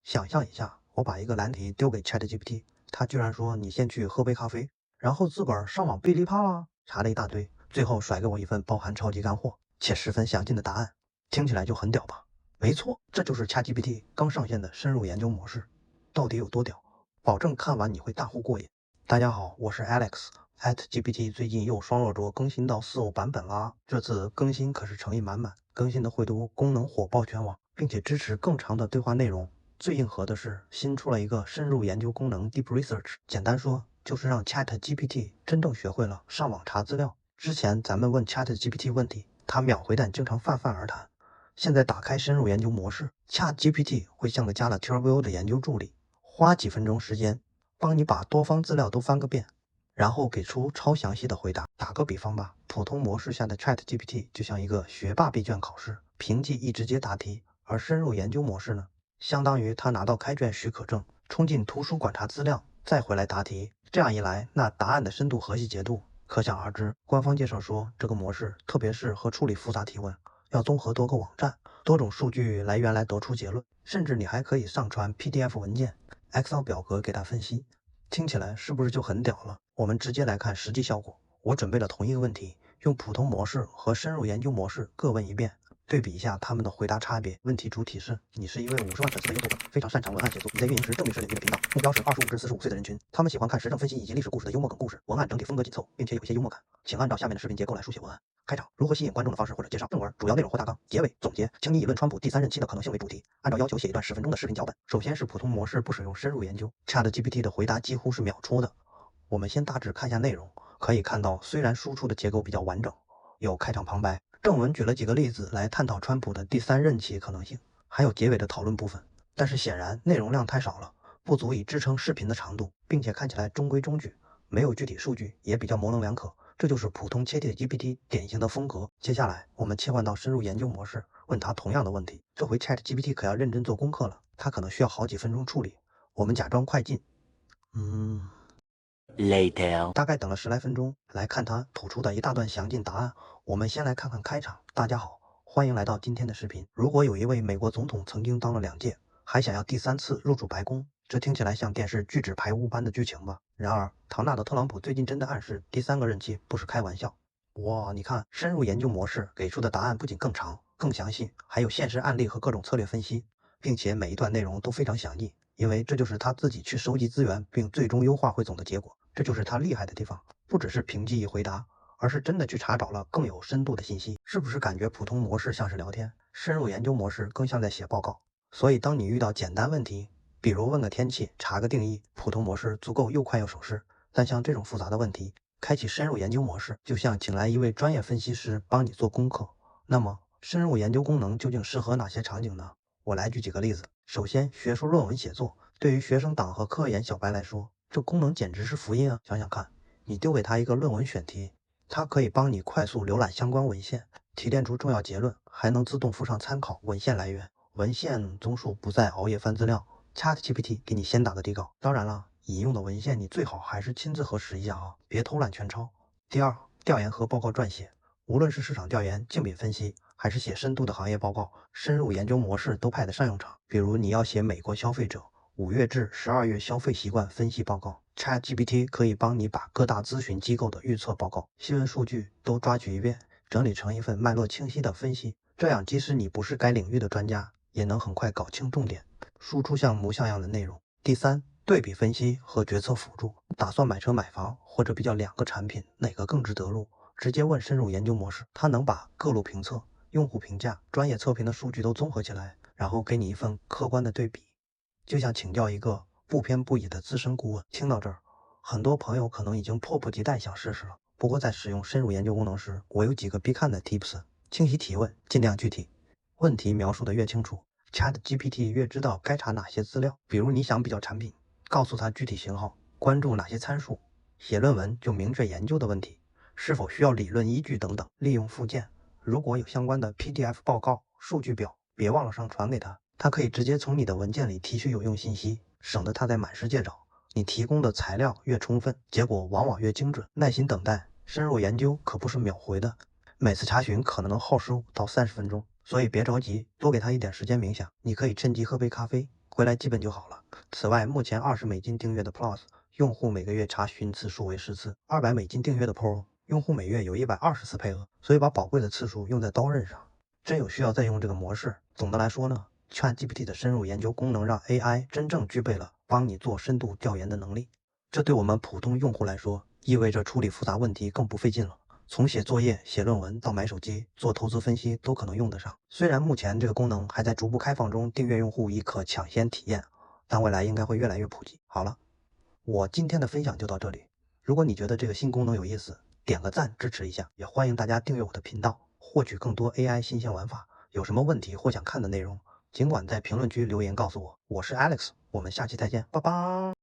想象一下，我把一个难题丢给 ChatGPT，它居然说你先去喝杯咖啡，然后自个儿上网噼里啪啦查了一大堆，最后甩给我一份包含超级干货且十分详尽的答案，听起来就很屌吧？没错，这就是 ChatGPT 刚上线的深入研究模式。到底有多屌？保证看完你会大呼过瘾。大家好，我是 Alex。GPT 最近又双弱卓更新到4.5版本啦，这次更新可是诚意满满，更新的绘图功能火爆全网，并且支持更长的对话内容。最硬核的是，新出了一个深入研究功能 Deep Research， 简单说就是让 ChatGPT 真正学会了上网查资料。之前咱们问 ChatGPT 问题，它秒回答，经常泛泛而谈。现在打开深入研究模式， ChatGPT 会像个加了 Turbo 的研究助理，花几分钟时间帮你把多方资料都翻个遍，然后给出超详细的回答。打个比方吧，普通模式下的 ChatGPT 就像一个学霸闭卷考试，凭记忆直接答题，而深入研究模式呢，相当于他拿到开卷许可证，冲进图书馆查资料，再回来答题。这样一来，那答案的深度和细节度可想而知。官方介绍说，这个模式特别适合处理复杂提问，要综合多个网站、多种数据来源来得出结论，甚至你还可以上传 PDF 文件、Excel 表格给它分析。听起来是不是就很屌了？我们直接来看实际效果。我准备了同一个问题，用普通模式和深入研究模式各问一遍，对比一下他们的回答差别。问题主体是：你是一位50万粉丝的 YouTuber， 非常擅长文案写作。你在运营时正面式领域的频道，目标是25至45岁的人群，他们喜欢看时政分析以及历史故事的幽默梗故事，文案整体风格紧凑，并且有些幽默感。请按照下面的视频结构来书写文案。开场：如何吸引观众的方式或者介绍。正文：主要内容或大纲。结尾：总结。请你以论川普第3任期的可能性为主题，按照要求写一段10分钟的视频脚本。首先是普通模式不使用深入研究 ，ChatGPT 的回答几乎是秒出的。我们先大致看一下内容，可以看到虽然输出的结构比较完整，有开场旁白，正文举了几个例子来探讨川普的第3任期可能性，还有结尾的讨论部分，但是显然内容量太少了，不足以支撑视频的长度，并且看起来中规中矩，没有具体数据，也比较模棱两可。这就是普通切替 GPT 典型的风格。接下来我们切换到深入研究模式，问他同样的问题，这回 ChatGPT 可要认真做功课了，它可能需要好几分钟处理。我们假装快进，Later， 大概等了10来分钟，来看他吐出的一大段详尽答案。我们先来看看开场。大家好，欢迎来到今天的视频。如果有一位美国总统曾经当了2届，还想要第3次入主白宫，这听起来像电视拒止排污般的剧情吧？然而，唐纳德·特朗普最近真的暗示第3个任期不是开玩笑。哇，你看，深入研究模式给出的答案不仅更长、更详细，还有现实案例和各种策略分析，并且每一段内容都非常详细，因为这就是他自己去收集资源并最终优化汇总的结果。这就是他厉害的地方，不只是凭记忆回答，而是真的去查找了更有深度的信息。是不是感觉普通模式像是聊天，深入研究模式更像在写报告？所以当你遇到简单问题，比如问个天气、查个定义，普通模式足够又快又省事。但像这种复杂的问题，开启深入研究模式，就像请来一位专业分析师帮你做功课。那么，深入研究功能究竟适合哪些场景呢？我来举几个例子。首先，学术论文写作，对于学生党和科研小白来说，这功能简直是福音啊！想想看，你丢给他一个论文选题，它可以帮你快速浏览相关文献，提炼出重要结论，还能自动附上参考文献来源。文献综述不再熬夜翻资料， ChatGPT 给你先打个底稿。当然了，引用的文献你最好还是亲自核实一下啊，别偷懒全抄。第二，调研和报告撰写，无论是市场调研、竞品分析，还是写深度的行业报告，深入研究模式都派得上用场。比如你要写美国消费者5月至12月消费习惯分析报告， ChatGPT 可以帮你把各大咨询机构的预测报告、新闻数据都抓取一遍，整理成一份脉络清晰的分析。这样即使你不是该领域的专家，也能很快搞清重点，输出像模像样的内容。第三，对比分析和决策辅助，打算买车买房，或者比较2个产品哪个更值得入，直接问深入研究模式，它能把各路评测、用户评价、专业测评的数据都综合起来，然后给你一份客观的对比，就像请教一个不偏不倚的资深顾问。听到这儿，很多朋友可能已经迫不及待想试试了。不过在使用深入研究功能时，我有几个必看的 tips。清晰提问，尽量具体，问题描述的越清楚， ChatGPT 越知道该查哪些资料。比如你想比较产品，告诉他具体型号，关注哪些参数。写论文就明确研究的问题，是否需要理论依据等等。利用附件，如果有相关的 PDF 报告、数据表，别忘了上传给他，他可以直接从你的文件里提取有用信息，省得他在满世界找。你提供的材料越充分，结果往往越精准。耐心等待，深入研究可不是秒回的，每次查询可能能耗15到30分钟，所以别着急，多给他一点时间冥想。你可以趁机喝杯咖啡，回来基本就好了。此外，目前$20订阅的 Plus 用户每个月查询次数为10次，$200订阅的 Pro 用户每月有120次配额，所以把宝贵的次数用在刀刃上。真有需要再用这个模式。总的来说呢，ChatGPT 的深入研究功能让 AI 真正具备了帮你做深度调研的能力。这对我们普通用户来说，意味着处理复杂问题更不费劲了。从写作业、写论文到买手机、做投资分析都可能用得上。虽然目前这个功能还在逐步开放中，订阅用户已可抢先体验，但未来应该会越来越普及。好了，我今天的分享就到这里。如果你觉得这个新功能有意思，点个赞支持一下，也欢迎大家订阅我的频道，获取更多 AI 新鲜玩法。有什么问题或想看的内容，尽管在评论区留言告诉我。我是 Alex，我们下期再见，拜拜。